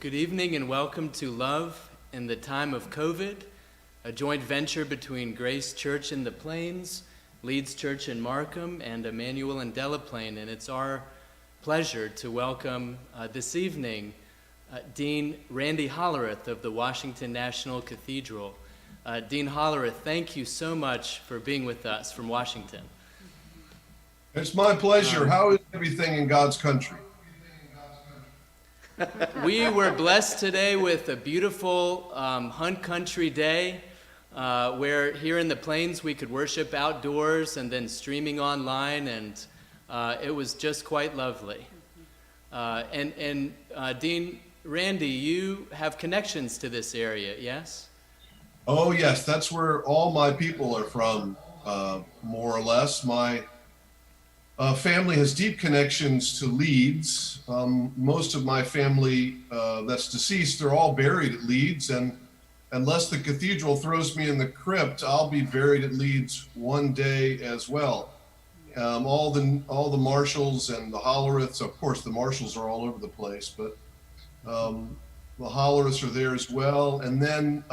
Good evening and welcome to Love in the Time of COVID, a joint venture between Grace Church in the Plains, Leeds Church in Markham, and Emmanuel in Delaplane. And it's our pleasure to welcome this evening Dean Randy Hollerith of the Washington National Cathedral. Dean Hollerith, thank you so much for being with us from Washington. It's my pleasure. How is everything in God's country? We were blessed today with a beautiful Hunt Country day where here in the Plains we could worship outdoors and then streaming online, and it was just quite lovely. And Dean Randy, you have connections to this area, yes? Oh, yes. That's where all my people are from, more or less. My family has deep connections to Leeds. Most of my family that's deceased, they're all buried at Leeds, and unless the cathedral throws me in the crypt, I'll be buried at Leeds one day as well. All the Marshalls and the Holleriths, of course, the Marshalls are all over the place, but the Holleriths are there as well. And then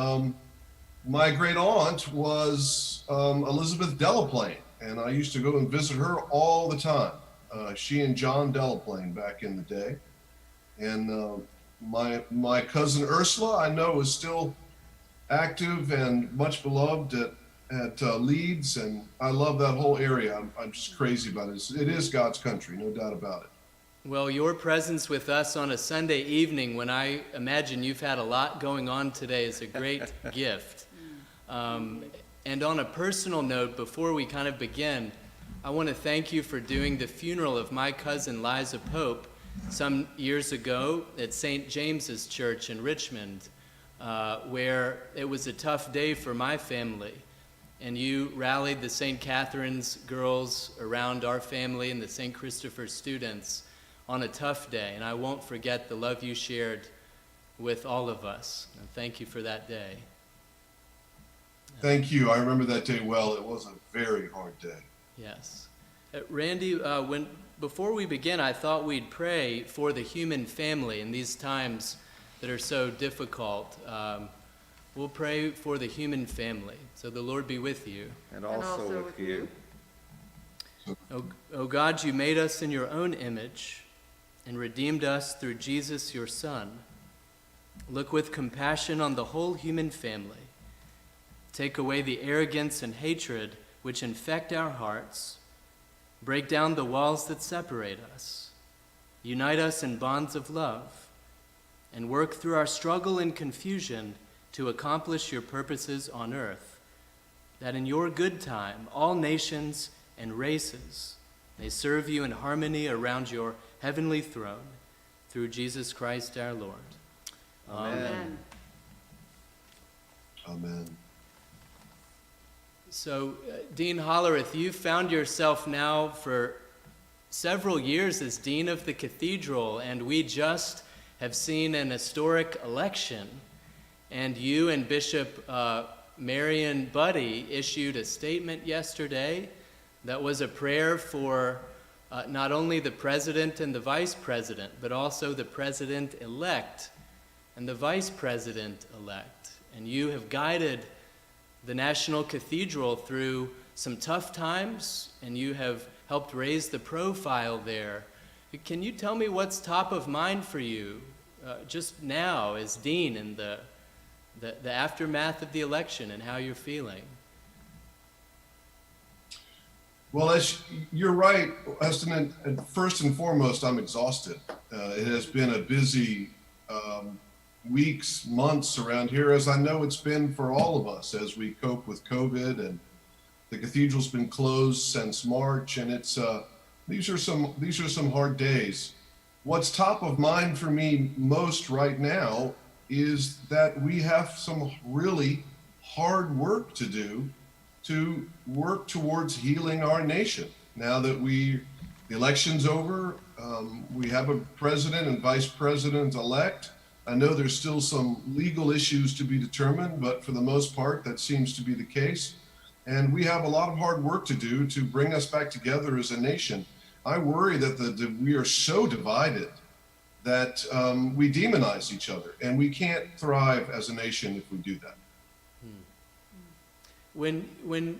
my great aunt was Elizabeth Delaplane, and I used to go and visit her all the time. She and John Delaplane back in the day. And my cousin Ursula, I know, is still active and much beloved at Leeds, and I love that whole area. I'm just crazy about it. It is God's country, no doubt about it. Well, your presence with us on a Sunday evening, when I imagine you've had a lot going on today, is a great gift. And on a personal note, before we kind of begin, I want to thank you for doing the funeral of my cousin Liza Pope some years ago at St. James's Church in Richmond, where it was a tough day for my family. And you rallied the St. Catherine's girls around our family and the St. Christopher students on a tough day. And I won't forget the love you shared with all of us. And thank you for that day. Thank you. I remember that day well. It was a very hard day. Yes. Randy, before we begin, I thought we'd pray for the human family in these times that are so difficult. We'll pray for the human family. So the Lord be with you. And also with you. O God, you made us in your own image and redeemed us through Jesus, your Son. Look with compassion on the whole human family. Take away the arrogance and hatred which infect our hearts. Break down the walls that separate us. Unite us in bonds of love. And work through our struggle and confusion to accomplish your purposes on earth, that in your good time all nations and races may serve you in harmony around your heavenly throne, through Jesus Christ our Lord. Amen. Amen. So, Dean Hollerith, you've found yourself now for several years as Dean of the Cathedral, and we just have seen an historic election. And you and Bishop Marion Buddy issued a statement yesterday that was a prayer for not only the president and the vice president, but also the president-elect and the vice president-elect. And you have guided the National Cathedral through some tough times, and you have helped raise the profile there. Can you tell me what's top of mind for you just now as dean in the aftermath of the election and how you're feeling? Well, as you're right, Weston, and first and foremost, I'm exhausted. It has been a busy weeks, months around here, as I know it's been for all of us as we cope with COVID, and the cathedral's been closed since March, and it's these are some hard days. What's top of mind for me most right now is that we have some really hard work to do to work towards healing our nation. Now that the election's over, we have a president and vice president-elect. I know there's still some legal issues to be determined, but for the most part, that seems to be the case. And we have a lot of hard work to do to bring us back together as a nation. I worry that we are so divided that we demonize each other, and we can't thrive as a nation if we do that. When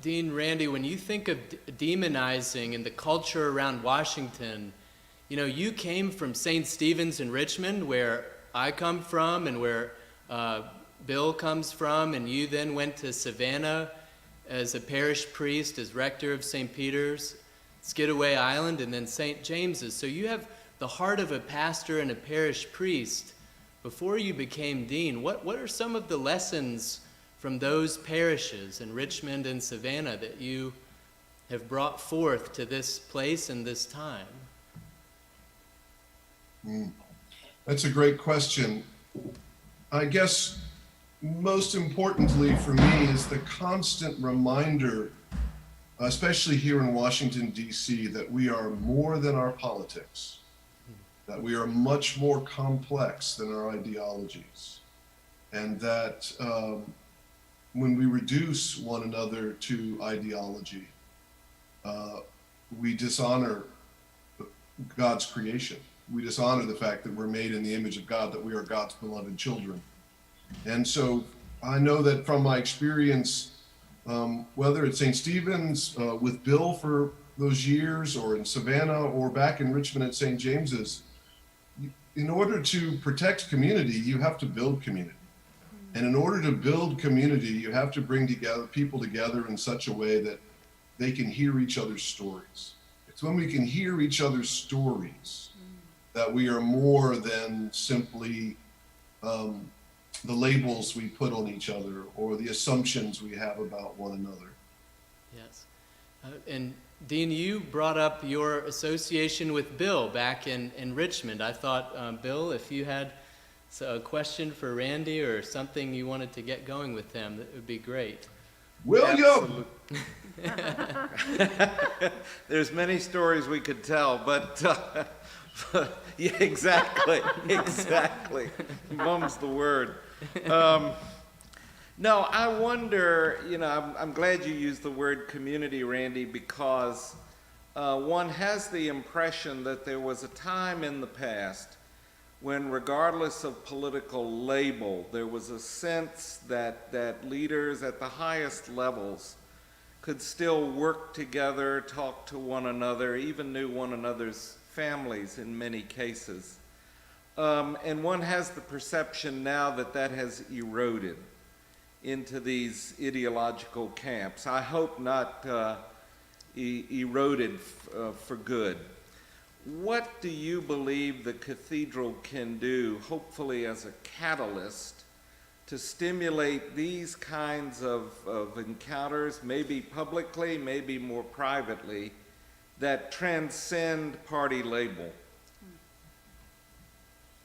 Dean Randy, when you think of demonizing and the culture around Washington, you know, you came from St. Stephen's in Richmond, where I come from and where Bill comes from, and you then went to Savannah as a parish priest, as rector of St. Peter's, Skidaway Island, and then St. James's. So you have the heart of a pastor and a parish priest. Before you became dean, what are some of the lessons from those parishes in Richmond and Savannah that you have brought forth to this place and this time? That's a great question. I guess most importantly for me is the constant reminder, especially here in Washington, D.C., that we are more than our politics, that we are much more complex than our ideologies, and that when we reduce one another to ideology, we dishonor God's creation. We dishonor the fact that we're made in the image of God, that we are God's beloved children. And so I know that from my experience, whether it's St. Stephen's with Bill for those years, or in Savannah, or back in Richmond at St. James's, in order to protect community, you have to build community. And in order to build community, you have to bring people together in such a way that they can hear each other's stories. It's when we can hear each other's stories that we are more than simply the labels we put on each other or the assumptions we have about one another. Yes. And Dean, you brought up your association with Bill back in Richmond. I thought, Bill, if you had a question for Randy or something you wanted to get going with him, that would be great. William! There's many stories we could tell, but yeah, exactly. Mum's the word. No, I wonder, you know, I'm glad you used the word community, Randy, because one has the impression that there was a time in the past when, regardless of political label, there was a sense that leaders at the highest levels could still work together, talk to one another, even knew one another's families in many cases. And one has the perception now that that has eroded into these ideological camps. I hope not eroded for good. What do you believe the Cathedral can do, hopefully as a catalyst, to stimulate these kinds of encounters, maybe publicly, maybe more privately, that transcend party label?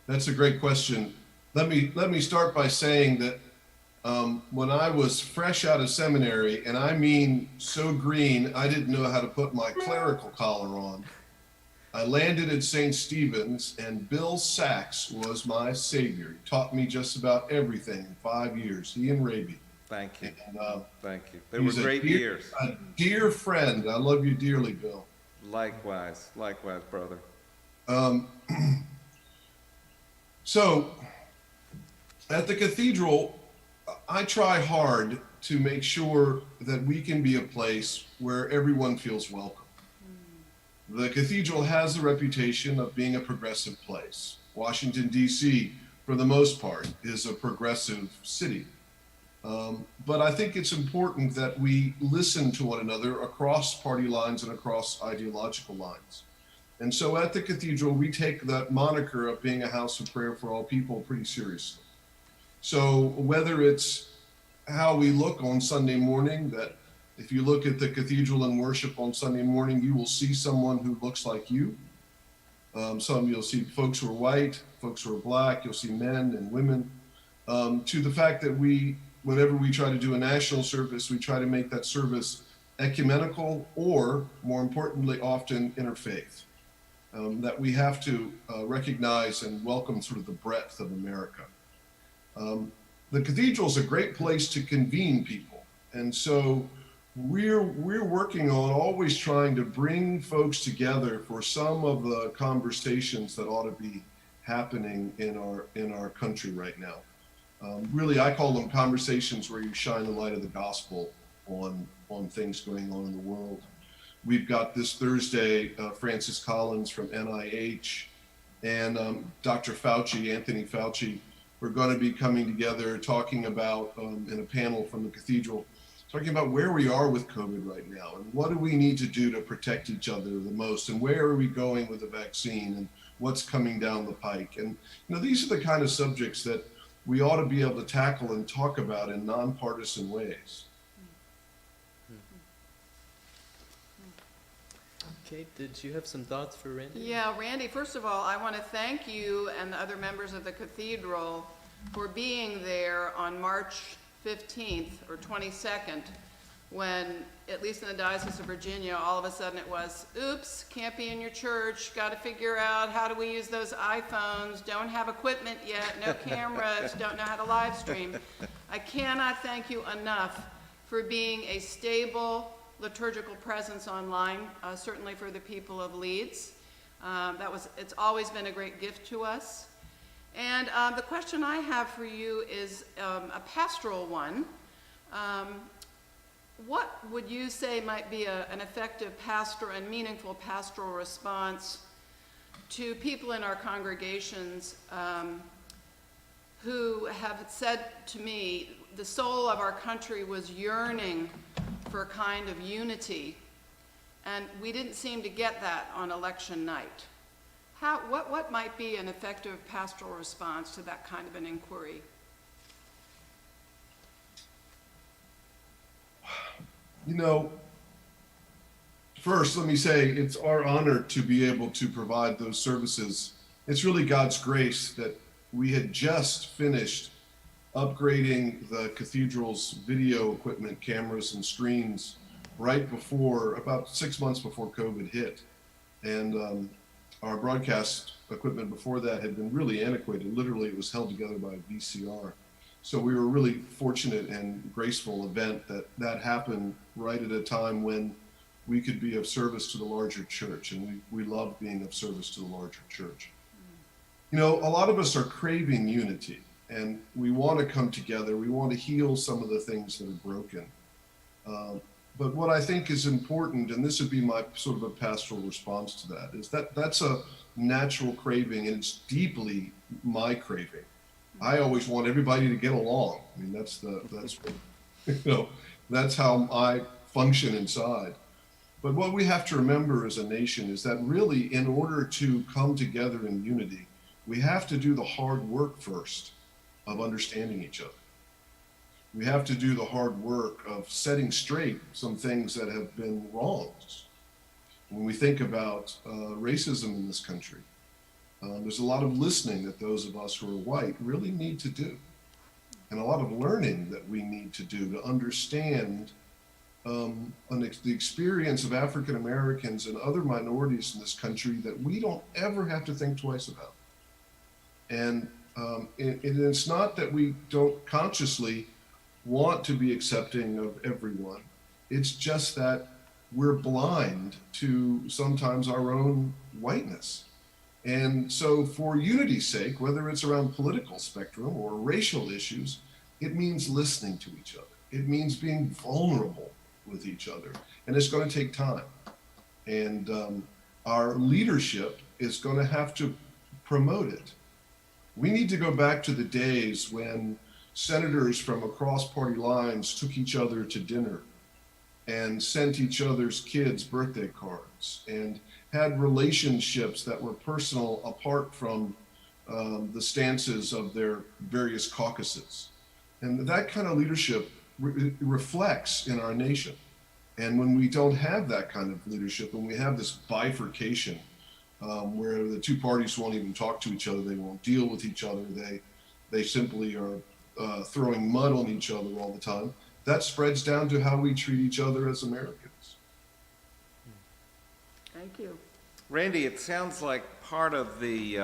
That's a great question. Let me start by saying that when I was fresh out of seminary, and I mean so green, I didn't know how to put my clerical collar on. I landed at St. Stephen's, and Bill Sachs was my savior. He taught me just about everything in 5 years, he and Raby. Thank you. And, Thank you. They were great years. A dear friend. I love you dearly, Bill. Likewise, brother. So, at the Cathedral, I try hard to make sure that we can be a place where everyone feels welcome. The Cathedral has a reputation of being a progressive place. Washington, D.C., for the most part, is a progressive city. But I think it's important that we listen to one another across party lines and across ideological lines. And so at the Cathedral, we take that moniker of being a house of prayer for all people pretty seriously. So whether it's how we look on Sunday morning, that if you look at the Cathedral and worship on Sunday morning, you will see someone who looks like you. You'll see folks who are white, folks who are black, you'll see men and women, to the fact that whenever we try to do a national service, we try to make that service ecumenical or, more importantly, often interfaith. That we have to recognize and welcome sort of the breadth of America. The Cathedral is a great place to convene people. And so we're working on always trying to bring folks together for some of the conversations that ought to be happening in our country right now. Really, I call them conversations where you shine the light of the gospel on things going on in the world. We've got this Thursday, Francis Collins from NIH and Dr. Fauci, Anthony Fauci, we're going to be coming together talking about, in a panel from the Cathedral, talking about where we are with COVID right now and what do we need to do to protect each other the most and where are we going with the vaccine and what's coming down the pike. And these are the kind of subjects that we ought to be able to tackle and talk about in nonpartisan ways. Kate, did you have some thoughts for Randy? Yeah, Randy, first of all, I want to thank you and the other members of the Cathedral for being there on March 15th or 22nd when, at least in the Diocese of Virginia, all of a sudden it was, oops, can't be in your church, got to figure out how do we use those iPhones, don't have equipment yet, no cameras, don't know how to live stream. I cannot thank you enough for being a stable liturgical presence online, certainly for the people of Leeds. It's always been a great gift to us. And the question I have for you is a pastoral one. What would you say might be an effective and meaningful pastoral response to people in our congregations who have said to me, the soul of our country was yearning for a kind of unity, and we didn't seem to get that on election night. What might be an effective pastoral response to that kind of an inquiry? First, let me say it's our honor to be able to provide those services. It's really God's grace that we had just finished upgrading the cathedral's video equipment, cameras and screens right before, about 6 months before COVID hit. And our broadcast equipment before that had been really antiquated. Literally, it was held together by a VCR. So we were really fortunate and graceful event that happened right at a time when we could be of service to the larger church. And we love being of service to the larger church. A lot of us are craving unity. And we want to come together. We want to heal some of the things that are broken. But what I think is important, and this would be my sort of a pastoral response to that, is that's a natural craving, and it's deeply my craving. I always want everybody to get along. I mean, that's how I function inside. But what we have to remember as a nation is that really, in order to come together in unity, we have to do the hard work first of understanding each other. We have to do the hard work of setting straight some things that have been wrongs. When we think about racism in this country, there's a lot of listening that those of us who are white really need to do, and a lot of learning that we need to do to understand the experience of African Americans and other minorities in this country that we don't ever have to think twice about. And it's not that we don't consciously want to be accepting of everyone. It's just that we're blind to sometimes our own whiteness. And so for unity's sake, whether it's around political spectrum or racial issues, it means listening to each other. It means being vulnerable with each other. And it's going to take time. And our leadership is going to have to promote it. We need to go back to the days when senators from across party lines took each other to dinner and sent each other's kids birthday cards and had relationships that were personal apart from the stances of their various caucuses. And that kind of leadership reflects in our nation. And when we don't have that kind of leadership, when we have this bifurcation where the two parties won't even talk to each other, they won't deal with each other, they simply are throwing mud on each other all the time, that spreads down to how we treat each other as Americans. Thank you. Randy, it sounds like part of the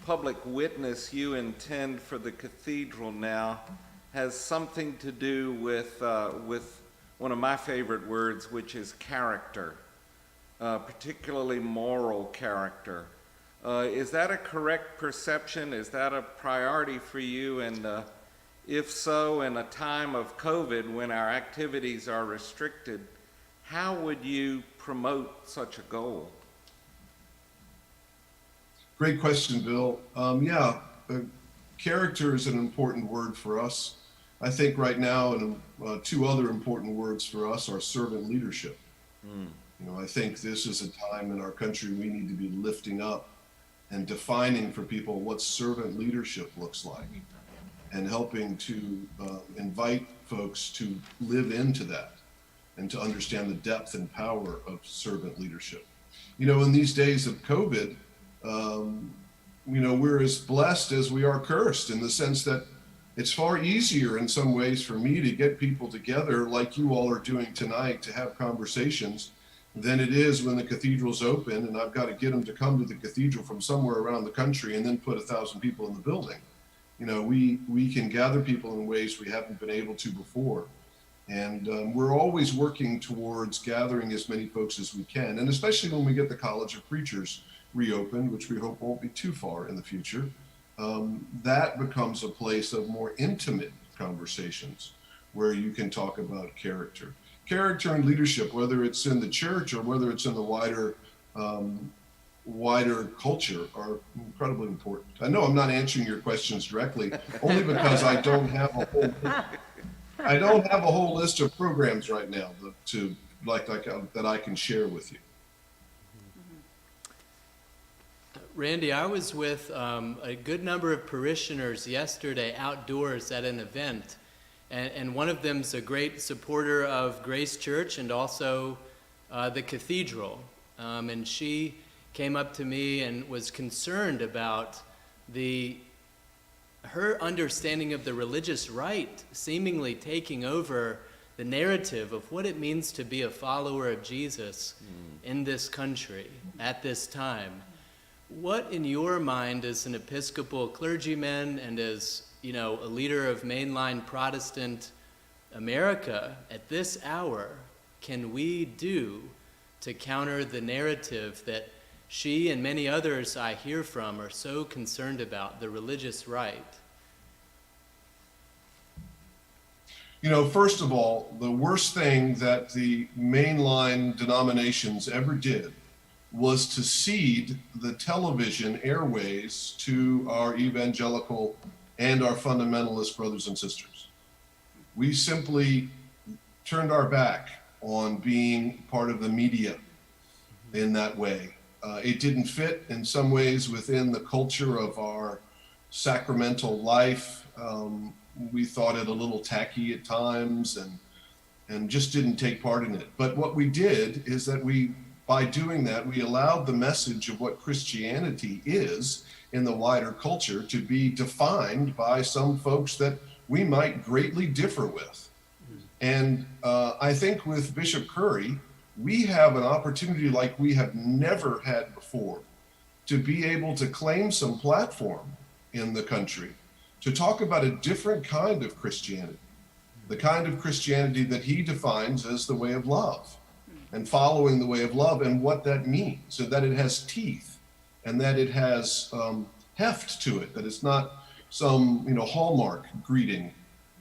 public witness you intend for the cathedral now has something to do with one of my favorite words, which is character, particularly moral character. Is that a correct perception? Is that a priority for you? And if so, in a time of COVID when our activities are restricted, how would you promote such a goal? Great question, Bill. Character is an important word for us. I think right now, and two other important words for us are servant leadership. You know, I think this is a time in our country we need to be lifting up and defining for people what servant leadership looks like, and helping to invite folks to live into that and to understand the depth and power of servant leadership. You know, in these days of COVID, you know, we're as blessed as we are cursed, in the sense that it's far easier in some ways for me to get people together like you all are doing tonight to have conversations than it is when the cathedral's open and I've got to get them to come to the cathedral from somewhere around the country and then put 1,000 people in the building. You know, we can gather people in ways we haven't been able to before. And we're always working towards gathering as many folks as we can. And especially when we get the College of Preachers reopened, which we hope won't be too far in the future, that becomes a place of more intimate conversations where you can talk about character. Character and leadership, whether it's in the church or whether it's in the wider culture, are incredibly important. I know I'm not answering your questions directly, only because I don't have a whole list of programs right now that I can share with you. Randy, I was with a good number of parishioners yesterday outdoors at an event, and one of them's a great supporter of Grace Church and also the Cathedral. And she came up to me and was concerned about her understanding of the religious right seemingly taking over the narrative of what it means to be a follower of Jesus in this country at this time. What, in your mind, as an Episcopal clergyman and as, you know, a leader of mainline Protestant America at this hour, can we do to counter the narrative that she and many others I hear from are so concerned about, the religious right? You know, first of all, the worst thing that the mainline denominations ever did was to cede the television airways to our evangelical and our fundamentalist brothers and sisters. We simply turned our back on being part of the media in that way. It didn't fit in some ways within the culture of our sacramental life. We thought it a little tacky at times and just didn't take part in it. But what we did is that by doing that, we allowed the message of what Christianity is in the wider culture to be defined by some folks that we might greatly differ with. And I think with Bishop Curry, we have an opportunity like we have never had before to be able to claim some platform in the country to talk about a different kind of Christianity, the kind of Christianity that he defines as the way of love, and following the way of love and what that means, so that it has teeth and that it has heft to it, that it's not some Hallmark greeting.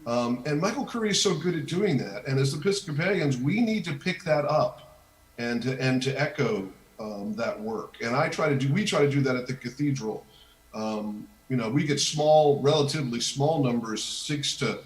And Michael Curry is so good at doing that. And as Episcopalians, we need to pick that up and to echo that work. And we try to do that at the Cathedral. We get relatively small numbers, 6,000 to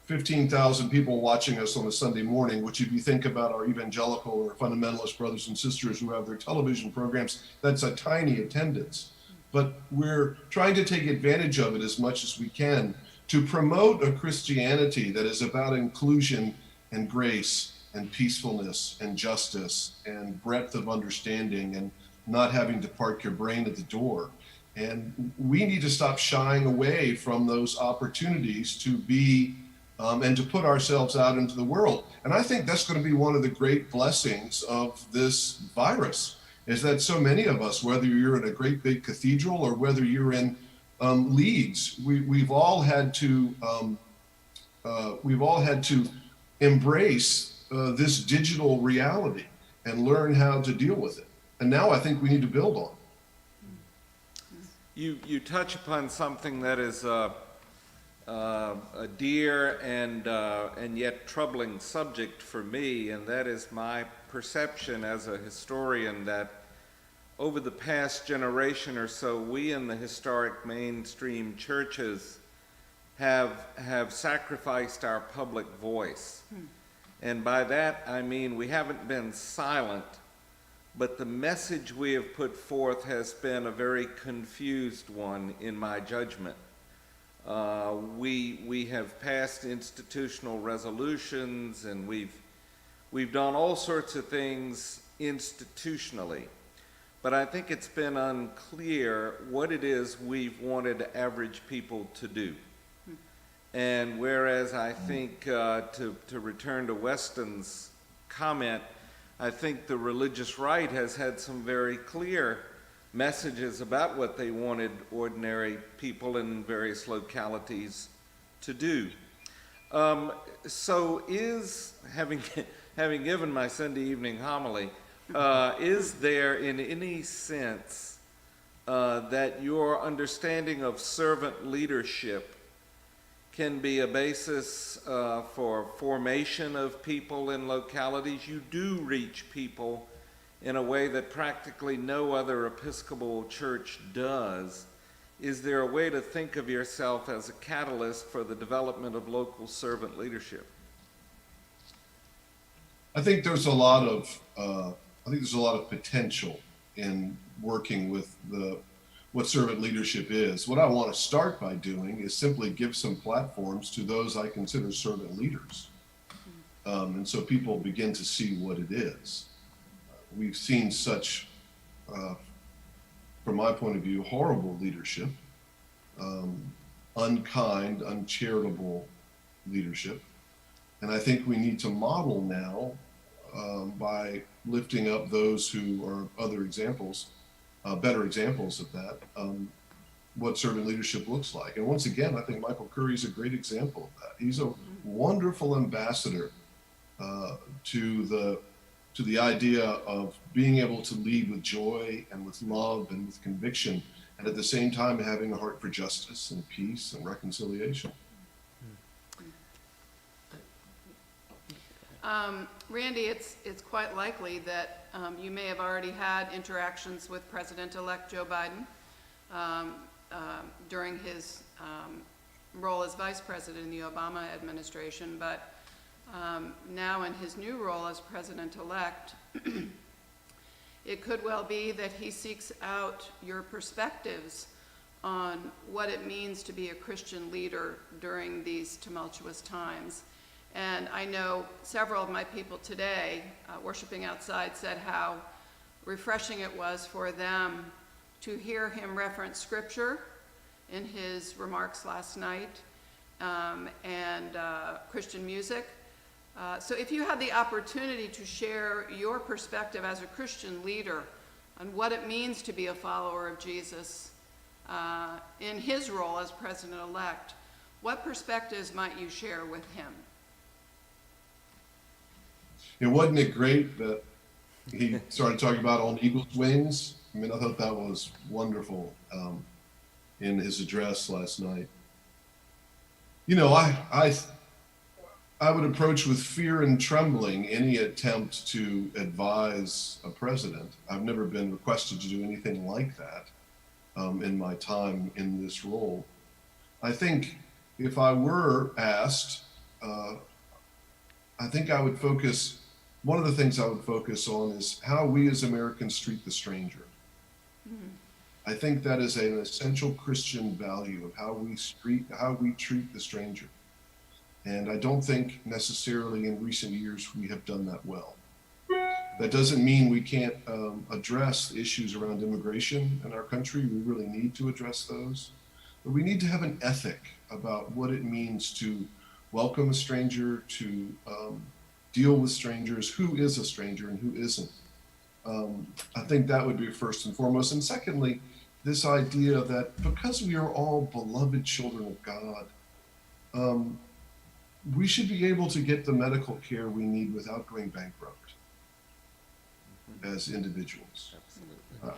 15,000 people watching us on a Sunday morning, which if you think about our evangelical or fundamentalist brothers and sisters who have their television programs, that's a tiny attendance. But we're trying to take advantage of it as much as we can to promote a Christianity that is about inclusion and grace and peacefulness and justice and breadth of understanding and not having to park your brain at the door. And we need to stop shying away from those opportunities to be and to put ourselves out into the world. And I think that's going to be one of the great blessings of this virus, is that so many of us, whether you're in a great big cathedral or whether you're in Leeds, we've all had to embrace this digital reality and learn how to deal with it. And now I think we need to build on it. You touch upon something that is a dear and yet troubling subject for me, and that is my perception as a historian that over the past generation or so, we in the historic mainstream churches have sacrificed our public voice. And by that I mean we haven't been silent, but the message we have put forth has been a very confused one in my judgment. We have passed institutional resolutions, and we've done all sorts of things institutionally, but I think it's been unclear what it is we've wanted average people to do. And whereas I think, to return to Weston's comment, I think the religious right has had some very clear messages about what they wanted ordinary people in various localities to do. So having given my Sunday evening homily, is there in any sense that your understanding of servant leadership can be a basis for formation of people in localities? You do reach people in a way that practically no other Episcopal church does. Is there a way to think of yourself as a catalyst for the development of local servant leadership? I think there's a lot of potential in working with what servant leadership is. What I want to start by doing is simply give some platforms to those I consider servant leaders. And so people begin to see what it is. We've seen such, from my point of view, horrible leadership, unkind, uncharitable leadership. And I think we need to model now by lifting up those who are other examples, better examples of that, what servant leadership looks like. And once again, I think Michael Curry is a great example of that. He's a wonderful ambassador to the idea of being able to lead with joy and with love and with conviction, and at the same time having a heart for justice and peace and reconciliation. Randy, it's quite likely that you may have already had interactions with President-elect Joe Biden during his role as vice president in the Obama administration, but now in his new role as president-elect, it could well be that he seeks out your perspectives on what it means to be a Christian leader during these tumultuous times. And I know several of my people today, worshiping outside, said how refreshing it was for them to hear him reference scripture in his remarks last night, and Christian music. So if you had the opportunity to share your perspective as a Christian leader on what it means to be a follower of Jesus in his role as president-elect, what perspectives might you share with him? Wasn't it great that he started talking about on eagle's wings? I mean, I thought that was wonderful in his address last night. You know, I would approach with fear and trembling any attempt to advise a president. I've never been requested to do anything like that in my time in this role. I think if I were asked, I think I would focus, one of the things I would focus on is how we as Americans treat the stranger. Mm-hmm. I think that is an essential Christian value of how we treat the stranger. And I don't think necessarily in recent years we have done that well. That doesn't mean we can't address issues around immigration in our country. We really need to address those. But we need to have an ethic about what it means to welcome a stranger, to deal with strangers, who is a stranger and who isn't. I think that would be first and foremost. And secondly, this idea that because we are all beloved children of God, we should be able to get the medical care we need without going bankrupt as individuals.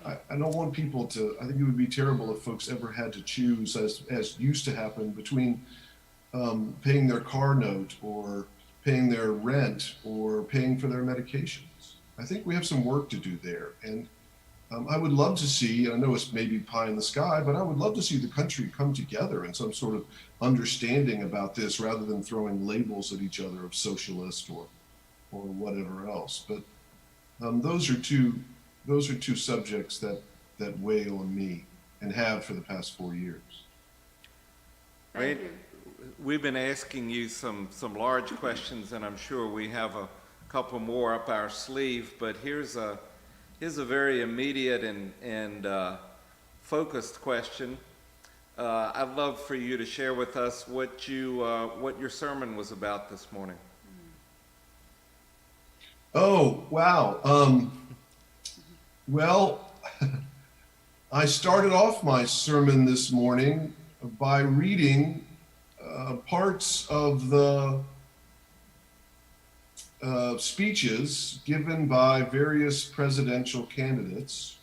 I don't want people to, I think it would be terrible if folks ever had to choose, as used to happen, between paying their car note or paying their rent or paying for their medications. I think we have some work to do there. And I would love to see, I know it's maybe pie in the sky, but I would love to see the country come together in some sort of understanding about this rather than throwing labels at each other of socialist or whatever else. But those are two subjects that weigh on me and have for the past 4 years. Thank you. We've been asking you some large questions, and I'm sure we have a couple more up our sleeve, but here's a very immediate and focused question. I'd love for you to share with us what your sermon was about this morning. Oh, wow. Well, I started off my sermon this morning by reading parts of the speeches given by various presidential candidates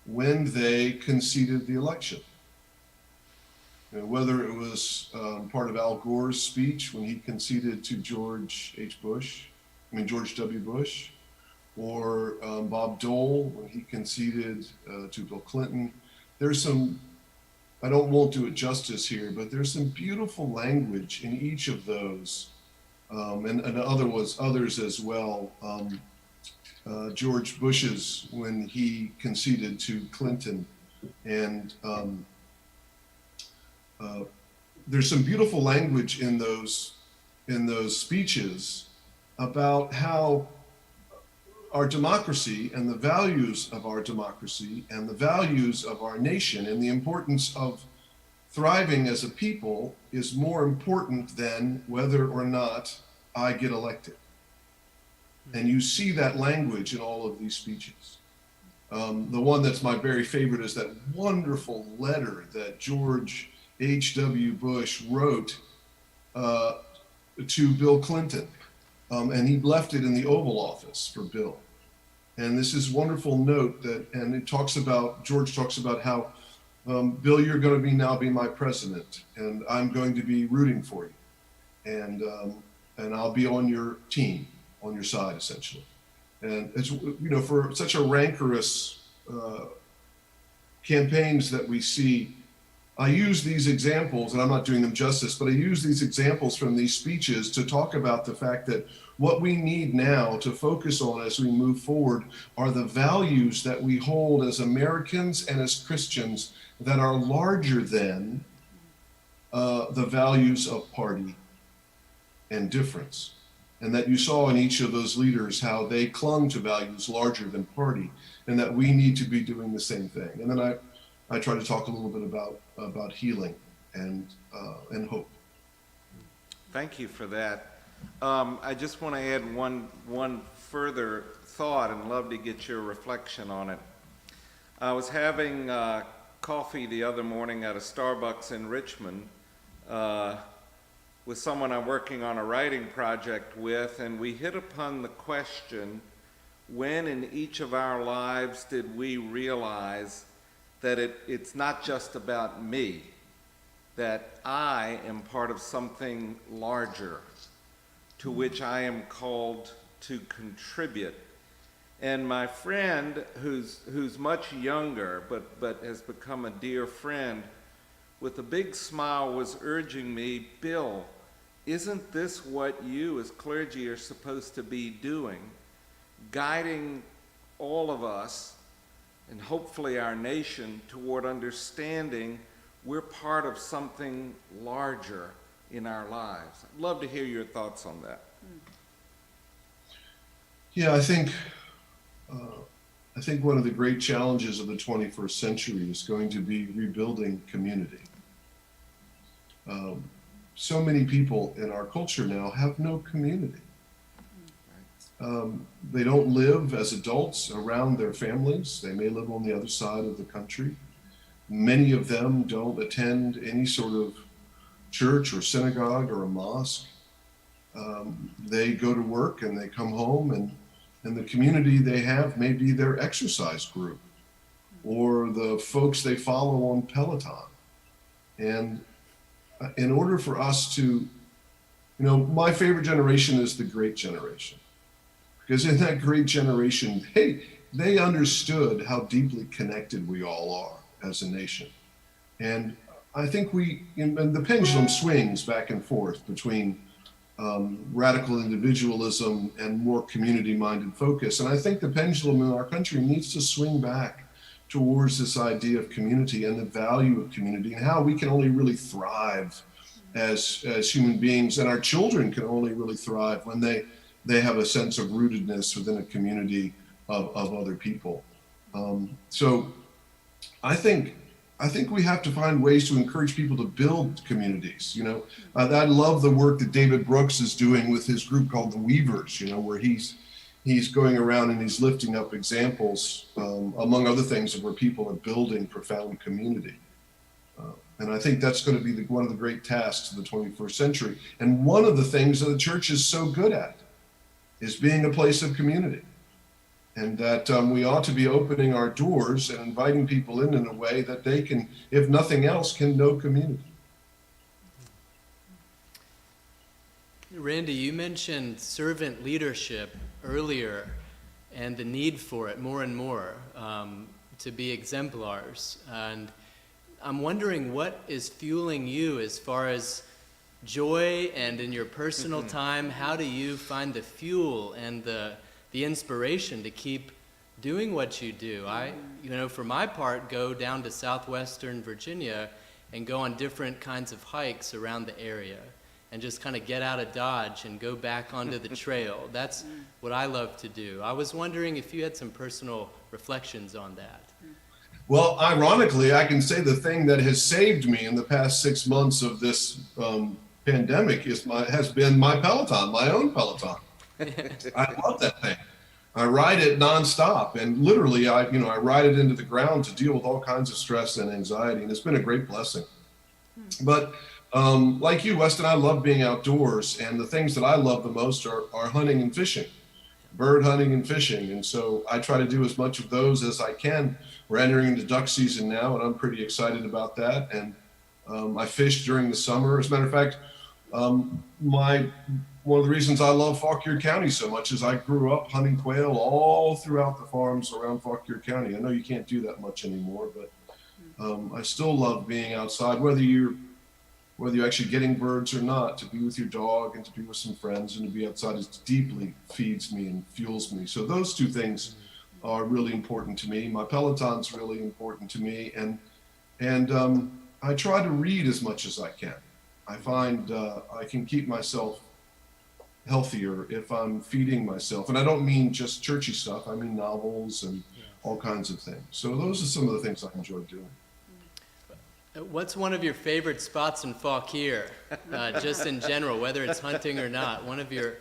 when they conceded the election. Whether it was part of Al Gore's speech when he conceded to George W. Bush, or Bob Dole when he conceded to Bill Clinton. There's some, won't do it justice here, but there's some beautiful language in each of those, and others as well. George Bush's when he conceded to Clinton, and there's some beautiful language in those speeches about how our democracy and the values of our democracy and the values of our nation and the importance of thriving as a people is more important than whether or not I get elected. And you see that language in all of these speeches. The one that's my very favorite is that wonderful letter that George H.W. Bush wrote to Bill Clinton. And he left it in the Oval Office for Bill. And this is wonderful note and it talks about, George talks about how, Bill, you're going to now be my president, and I'm going to be rooting for you. And I'll be on your team, on your side, essentially. And it's, for such a rancorous campaigns that we see, I use these examples, and I'm not doing them justice, but I use these examples from these speeches to talk about the fact that what we need now to focus on as we move forward are the values that we hold as Americans and as Christians that are larger than the values of party and difference. And that you saw in each of those leaders how they clung to values larger than party, and that we need to be doing the same thing. And then I try to talk a little bit about healing and hope. Thank you for that. I just want to add one further thought and love to get your reflection on it. I was having coffee the other morning at a Starbucks in Richmond with someone I'm working on a writing project with, and we hit upon the question, when in each of our lives did we realize that it's not just about me, that I am part of something larger to which I am called to contribute. And my friend, who's much younger, but has become a dear friend, with a big smile was urging me, Bill, isn't this what you as clergy are supposed to be doing? Guiding all of us, and hopefully our nation, toward understanding we're part of something larger in our lives. I'd love to hear your thoughts on that. Yeah, I think one of the great challenges of the 21st century is going to be rebuilding community. So many people in our culture now have no community. They don't live as adults around their families. They may live on the other side of the country. Many of them don't attend any sort of church or synagogue or a mosque. They go to work and they come home, and the community they have may be their exercise group or the folks they follow on Peloton. And in order for us to, my favorite generation is the great generation. Because in that great generation, they understood how deeply connected we all are as a nation. And I think and the pendulum swings back and forth between radical individualism and more community-minded focus. And I think the pendulum in our country needs to swing back towards this idea of community and the value of community and how we can only really thrive as human beings, and our children can only really thrive when they have a sense of rootedness within a community of other people. So I think we have to find ways to encourage people to build communities. I love the work that David Brooks is doing with his group called the Weavers, where he's going around and he's lifting up examples, among other things, of where people are building profound community. And I think that's going to be one of the great tasks of the 21st century. And one of the things that the church is so good at is being a place of community. And that we ought to be opening our doors and inviting people in a way that they can, if nothing else, can know community. Randy, you mentioned servant leadership earlier and the need for it more and more to be exemplars. And I'm wondering what is fueling you as far as joy, and in your personal time, how do you find the fuel and the inspiration to keep doing what you do? I, for my part, go down to southwestern Virginia and go on different kinds of hikes around the area and just kind of get out of Dodge and go back onto the trail. That's what I love to do. I was wondering if you had some personal reflections on that. Well, ironically, I can say the thing that has saved me in the past 6 months of this pandemic has been my Peloton, my own Peloton. I love that thing. I ride it nonstop, and literally, I ride it into the ground to deal with all kinds of stress and anxiety, and it's been a great blessing. But like you, Weston, I love being outdoors, and the things that I love the most are hunting and fishing, bird hunting and fishing, and so I try to do as much of those as I can. We're entering into duck season now, and I'm pretty excited about that. And I fish during the summer. As a matter of fact, one of the reasons I love Fauquier County so much is I grew up hunting quail all throughout the farms around Fauquier County. I know you can't do that much anymore, but I still love being outside, whether you're actually getting birds or not. To be with your dog and to be with some friends and to be outside deeply feeds me and fuels me. So those two things are really important to me. My Peloton's really important to me, and I try to read as much as I can. I find I can keep myself healthier if I'm feeding myself, and I don't mean just churchy stuff. I mean novels and all kinds of things. So those are some of the things I enjoy doing. What's one of your favorite spots in Fauquier, just in general, whether it's hunting or not? One of your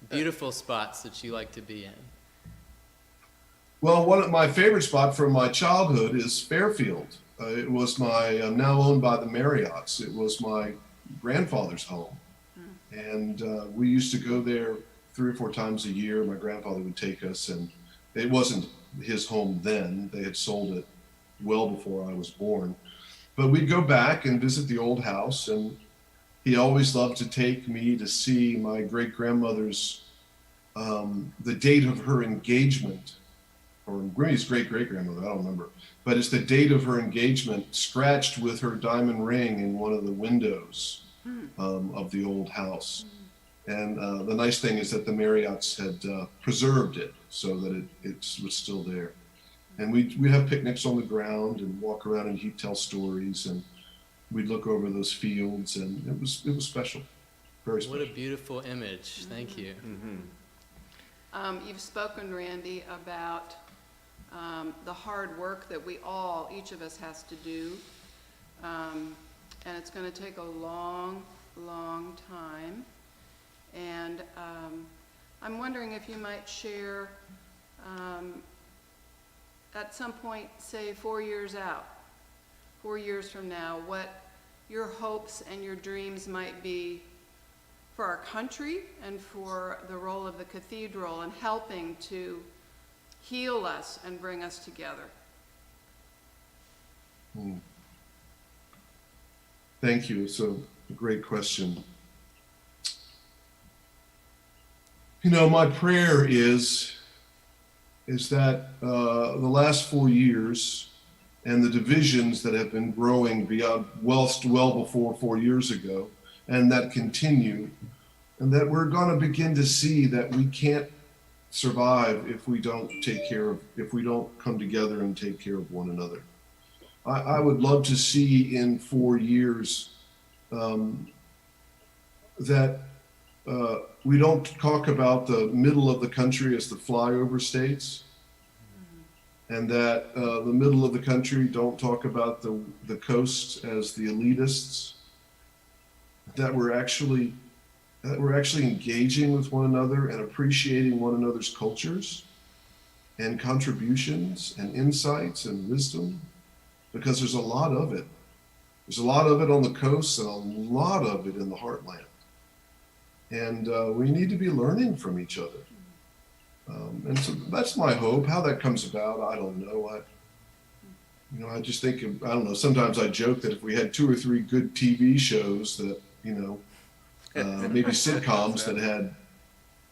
beautiful spots that you like to be in? Well, one of my favorite spots from my childhood is Fairfield. It was now owned by the Marriotts. It was my grandfather's home. And we used to go there 3 or 4 times a year. My grandfather would take us, and it wasn't his home then. They had sold it well before I was born. But we'd go back and visit the old house, and he always loved to take me to see my great-grandmother's, the date of her engagement, or maybe his great-great-grandmother, I don't remember. But it's the date of her engagement scratched with her diamond ring in one of the windows of the old house. And the nice thing is that the Marriotts had preserved it so that it was still there. And we'd have picnics on the ground and walk around, and he'd tell stories, and we'd look over those fields, and it was special, very special. What a beautiful image. Thank you. You've spoken, Randy, about the hard work that each of us has to do, and it's going to take a long, long time. And I'm wondering if you might share, at some point, say 4 years out, 4 years from now, what your hopes and your dreams might be for our country and for the role of the cathedral in helping to heal us and bring us together. Thank you. It's a great question. You know, my prayer is that the last 4 years and the divisions that have been growing beyond well before 4 years ago, and that continue, and that we're going to begin to see that we can't survive if we don't come together and take care of one another. I would love to see in 4 years that we don't talk about the middle of the country as the flyover states, and that the middle of the country don't talk about the coast as the elitists, that we're actually engaging with one another and appreciating one another's cultures and contributions and insights and wisdom, because there's a lot of it. There's a lot of it on the coast and a lot of it in the heartland. And we need to be learning from each other. And so that's my hope. How that comes about, I don't know. I just think, I don't know, sometimes I joke that if we had 2 or 3 good TV shows that, maybe sitcoms that had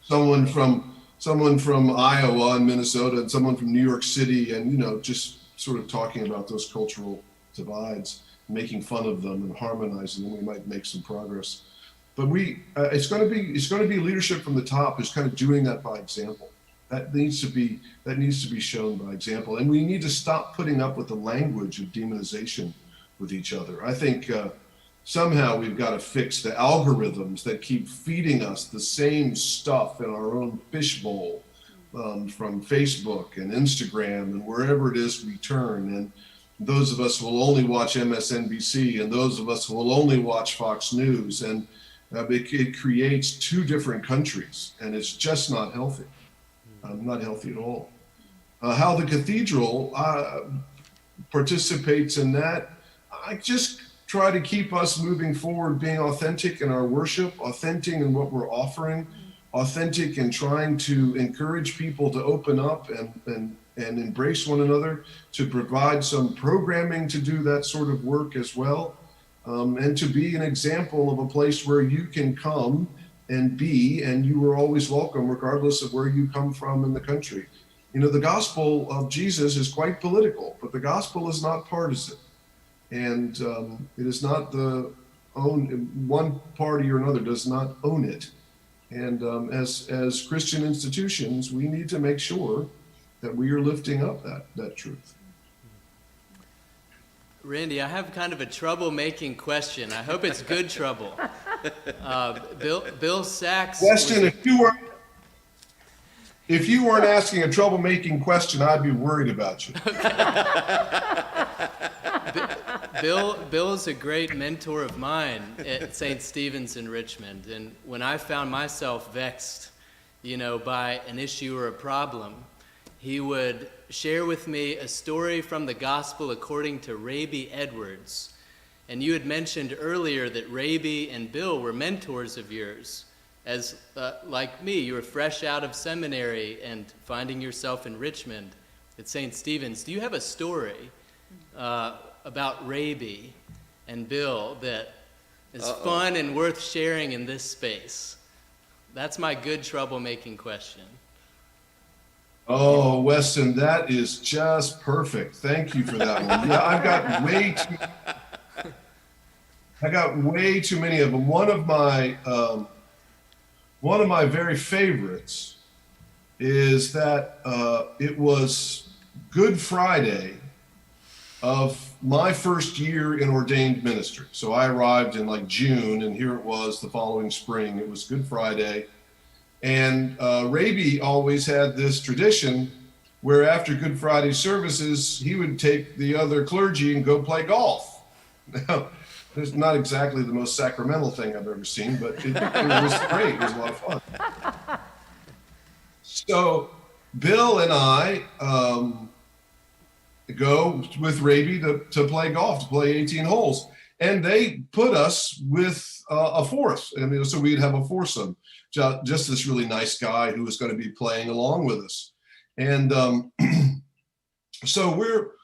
someone from Iowa and Minnesota and someone from New York City, and, just sort of talking about those cultural divides, making fun of them and harmonizing them, we might make some progress. But it's going to be leadership from the top who's kind of doing that by example. That needs to be shown by example, and we need to stop putting up with the language of demonization with each other. I think somehow we've got to fix the algorithms that keep feeding us the same stuff in our own fishbowl from Facebook and Instagram and wherever it is we turn. And those of us who will only watch MSNBC and those of us who will only watch Fox News, and it creates 2 different countries, and it's just not healthy. Not healthy at all. How the cathedral participates in that, I just try to keep us moving forward, being authentic in our worship, authentic in what we're offering, authentic in trying to encourage people to open up and embrace one another, to provide some programming to do that sort of work as well, and to be an example of a place where you can come and you are always welcome regardless of where you come from in the country. The gospel of Jesus is quite political, but the gospel is not partisan. And it is not one party or another does not own it. And as Christian institutions, we need to make sure that we are lifting up that truth. Randy, I have kind of a troublemaking question. I hope it's good trouble. Bill Sachs. Weston, if you weren't asking a troublemaking question, I'd be worried about you. Bill's a great mentor of mine at St. Stephen's in Richmond, and when I found myself vexed, by an issue or a problem, he would share with me a story from the Gospel according to Raby Edwards. And you had mentioned earlier that Raby and Bill were mentors of yours. As like me, you were fresh out of seminary and finding yourself in Richmond at St. Stephen's. Do you have a story about Raby and Bill that is fun and worth sharing in this space? That's my good troublemaking question. Oh, Weston, that is just perfect. Thank you for that one. Yeah, I got way too many of them. One of my very favorites is that it was Good Friday of my first year in ordained ministry. So I arrived in June, and here it was the following spring. It was Good Friday. And Raby always had this tradition where after Good Friday services, he would take the other clergy and go play golf. Now, it's not exactly the most sacramental thing I've ever seen, but it was great. It was a lot of fun. So Bill and I go with Raby to play golf, to play 18 holes. and they put us with a fourth. I mean, so we'd have a foursome, just this really nice guy who was going to be playing along with us. And so we're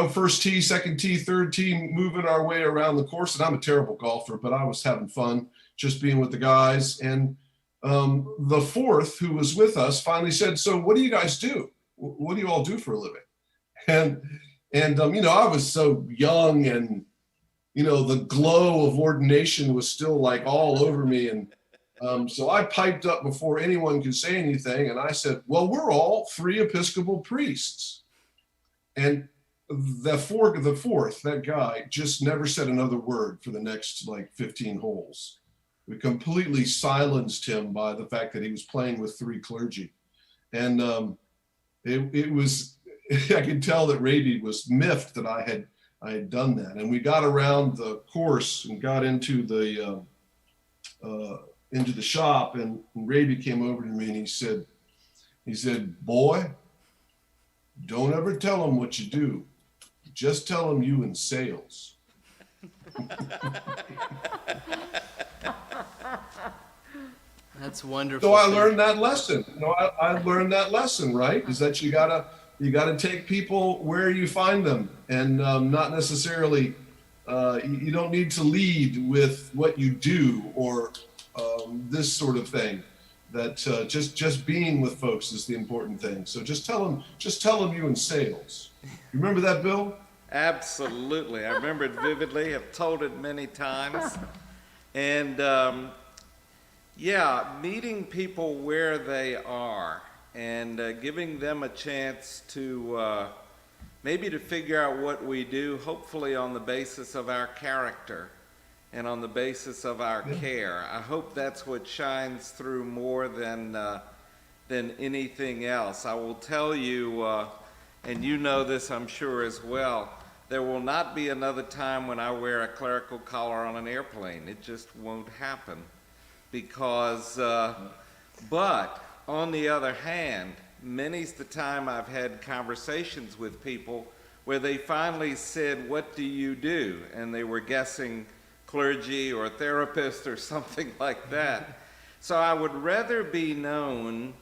first tee, second tee, third tee, moving our way around the course. And I'm a terrible golfer, but I was having fun just being with the guys. And the fourth, who was with us, finally said, "So what do you guys do? What do you all do for a living?" And I was so young, and the glow of ordination was still like all over me. And so I piped up before anyone could say anything, and I said, "Well, we're all three Episcopal priests." And the fourth, that guy, just never said another word for the next 15 holes. We completely silenced him by the fact that he was playing with three clergy. And it was, I could tell that Raby was miffed that I had done that. And we got around the course and got into the shop, and Raby came over to me and he said, "Boy, don't ever tell them what you do. Just tell them you in sales." That's wonderful. So I learned that lesson. I learned that lesson, right? Is that you gotta take people where you find them, and not necessarily. You don't need to lead with what you do or this sort of thing. That just being with folks is the important thing. So just tell them you in sales. You remember that, Bill? Absolutely. I remember it vividly. I've told it many times. And meeting people where they are and giving them a chance to maybe to figure out what we do, hopefully on the basis of our character and on the basis of our care. I hope that's what shines through more than anything else. I will tell you, and you know this I'm sure as well, there will not be another time when I wear a clerical collar on an airplane. It just won't happen. Because, but on the other hand, many's the time I've had conversations with people where they finally said, "What do you do?" And they were guessing clergy or therapist or something like that. So I would rather be known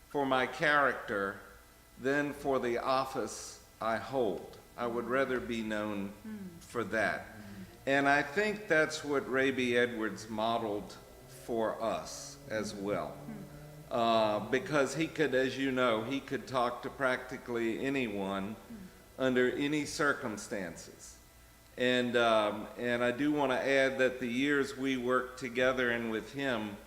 for my character than for the office I hold. I would rather be known for that. And I think that's what Raby Edwards modeled for us as well. Because he could, as you know, he could talk to practically anyone under any circumstances. And I do want to add that the years we worked together and with him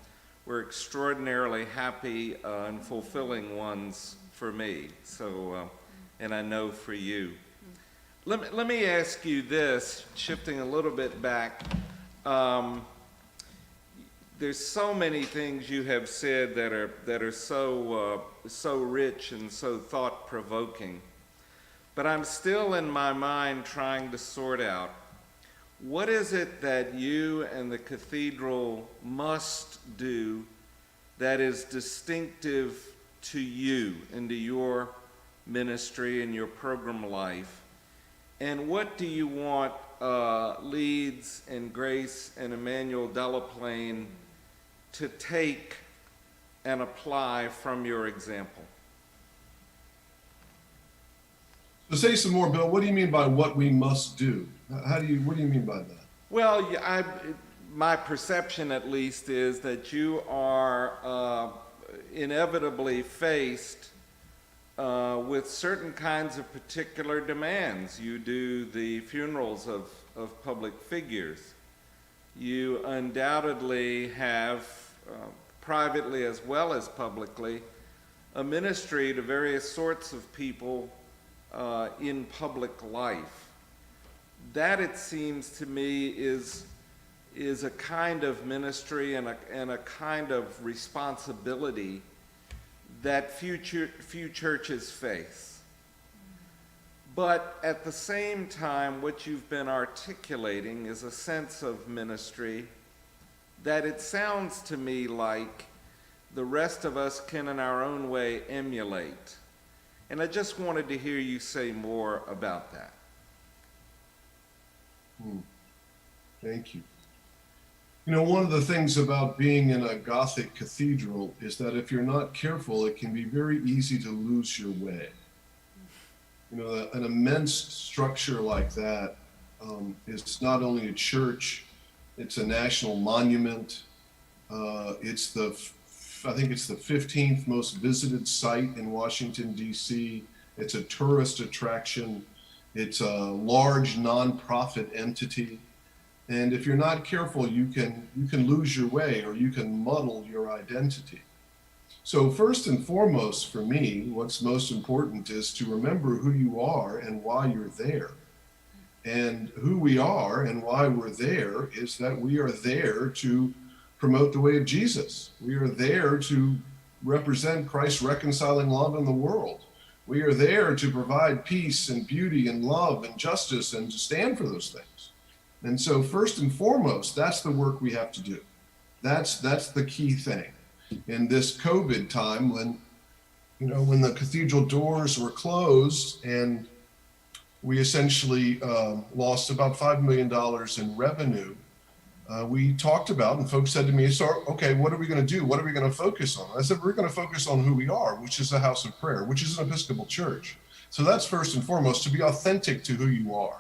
were extraordinarily happy and fulfilling ones for me. So, and I know for you. Let me ask you this, shifting a little bit back. There's so many things you have said that are so rich and so thought-provoking. But I'm still in my mind trying to sort out, what is it that you and the Cathedral must do that is distinctive to you and to your ministry and your program life? And what do you want Leeds and Grace and Emmanuel Delaplane to take and apply from your example? So say some more, Bill. What do you mean by what we must do? What do you mean by that? Well, my perception at least is that you are inevitably faced with certain kinds of particular demands. You do the funerals of public figures. You undoubtedly have, privately as well as publicly, a ministry to various sorts of people in public life. That, it seems to me, is a kind of ministry and a kind of responsibility that few churches face. But at the same time, what you've been articulating is a sense of ministry that it sounds to me like the rest of us can in our own way emulate. And I just wanted to hear you say more about that. Thank you. You know, one of the things about being in a Gothic cathedral is that if you're not careful, it can be very easy to lose your way. You know, an immense structure like that is not only a church, it's a national monument. I think it's the 15th most visited site in Washington, D.C. It's a tourist attraction. It's a large nonprofit entity. And if you're not careful, you can lose your way, or you can muddle your identity. So first and foremost for me, what's most important is to remember who you are and why you're there. And who we are and why we're there is that we are there to promote the way of Jesus. We are there to represent Christ's reconciling love in the world. We are there to provide peace and beauty and love and justice and to stand for those things. And so first and foremost, that's the work we have to do. That's the key thing. In this COVID time, when the cathedral doors were closed and we essentially lost about $5 million in revenue, we talked about, and folks said to me, so, okay, what are we going to do? What are we going to focus on? I said, we're going to focus on who we are, which is a house of prayer, which is an Episcopal church. So that's first and foremost, to be authentic to who you are,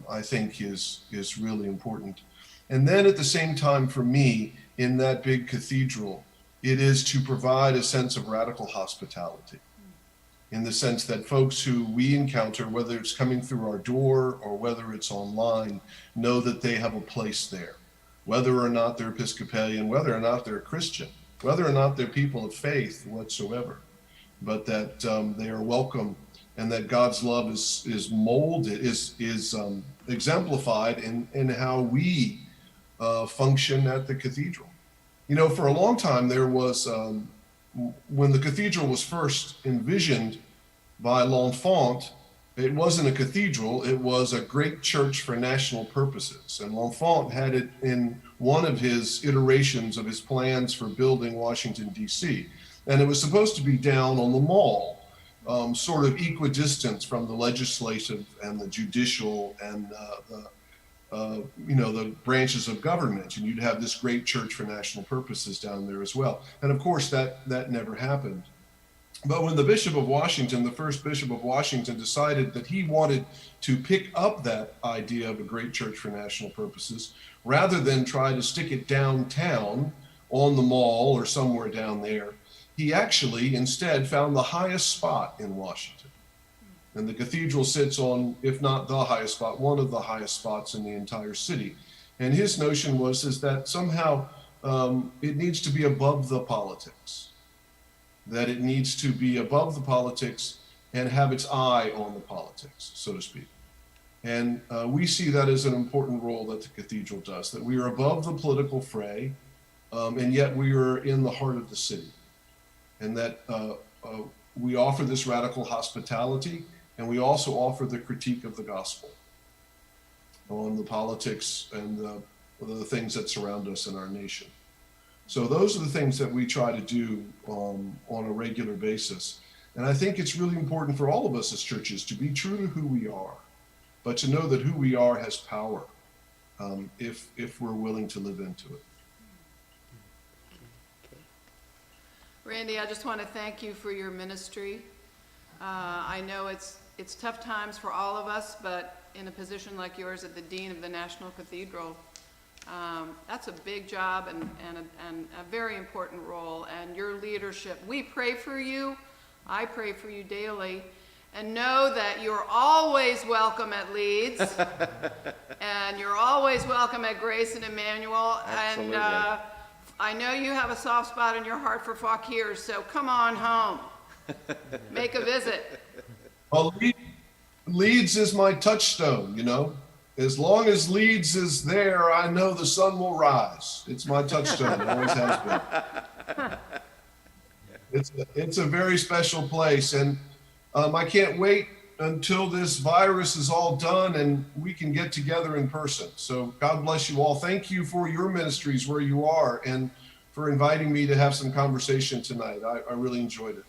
I think is really important. And then at the same time, for me, in that big cathedral, it is to provide a sense of radical hospitality, in the sense that folks who we encounter, whether it's coming through our door or whether it's online, know that they have a place there, whether or not they're Episcopalian, whether or not they're Christian, whether or not they're people of faith whatsoever, but that they are welcome, and that God's love is molded, is exemplified in how we function at the cathedral. You know, for a long time there was, when the cathedral was first envisioned by L'Enfant, it wasn't a cathedral, it was a great church for national purposes. And L'Enfant had it in one of his iterations of his plans for building Washington, D.C. And it was supposed to be down on the Mall, sort of equidistant from the legislative and the judicial and the branches of government, and you'd have this great church for national purposes down there as well. And of course, that never happened. But when the Bishop of Washington, the first Bishop of Washington, decided that he wanted to pick up that idea of a great church for national purposes, rather than try to stick it downtown on the Mall or somewhere down there, he actually instead found the highest spot in Washington. And the cathedral sits on, if not the highest spot, one of the highest spots in the entire city. And his notion is that somehow it needs to be above the politics, that it needs to be above the politics and have its eye on the politics, so to speak. And we see that as an important role that the cathedral does, that we are above the political fray, and yet we are in the heart of the city. And that we offer this radical hospitality, and we also offer the critique of the gospel on the politics and the things that surround us in our nation. So those are the things that we try to do on a regular basis. And I think it's really important for all of us as churches to be true to who we are, but to know that who we are has power if we're willing to live into it. Randy, I just want to thank you for your ministry. I know it's tough times for all of us, but in a position like yours at the Dean of the National Cathedral, that's a big job and a very important role. And your leadership, we pray for you. I pray for you daily. And know that you're always welcome at Leeds. And you're always welcome at Grace and Emmanuel. Absolutely. And I know you have a soft spot in your heart for Fauquier, so come on home. Make a visit. Well, Leeds is my touchstone, you know. As long as Leeds is there, I know the sun will rise. It's my touchstone. It always has been. It's a very special place, and I can't wait until this virus is all done and we can get together in person. So God bless you all. Thank you for your ministries where you are and for inviting me to have some conversation tonight. I really enjoyed it.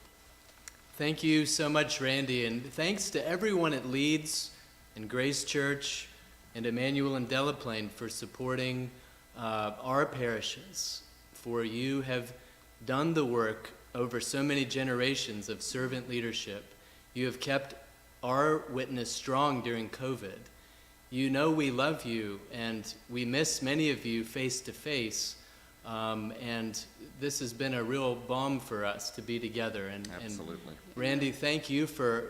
Thank you so much, Randy, and thanks to everyone at Leeds and Grace Church and Emmanuel and Delaplane for supporting our parishes, for you have done the work over so many generations of servant leadership. You have kept our witness strong during COVID. You know we love you, and we miss many of you face to face. And this has been a real balm for us to be together. And Absolutely. Randy, thank you for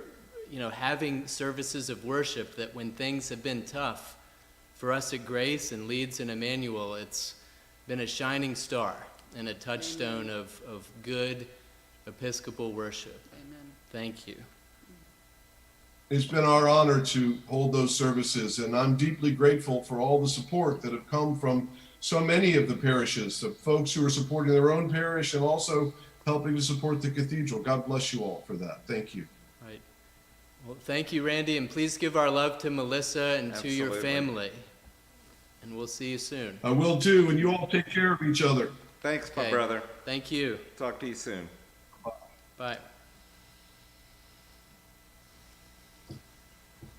having services of worship that when things have been tough, for us at Grace and Leeds and Emmanuel, it's been a shining star and a touchstone of good Episcopal worship. Amen. Thank you. It's been our honor to hold those services, and I'm deeply grateful for all the support that have come from so many of the parishes, of folks who are supporting their own parish and also helping to support the cathedral. God bless you all for that. Thank you. Right. Well, thank you, Randy, and please give our love to Melissa and to your Absolutely. family. And we'll see you soon. I will too, and you all take care of each other. Thanks, my Okay. brother. Thank you. Talk to you soon. Bye.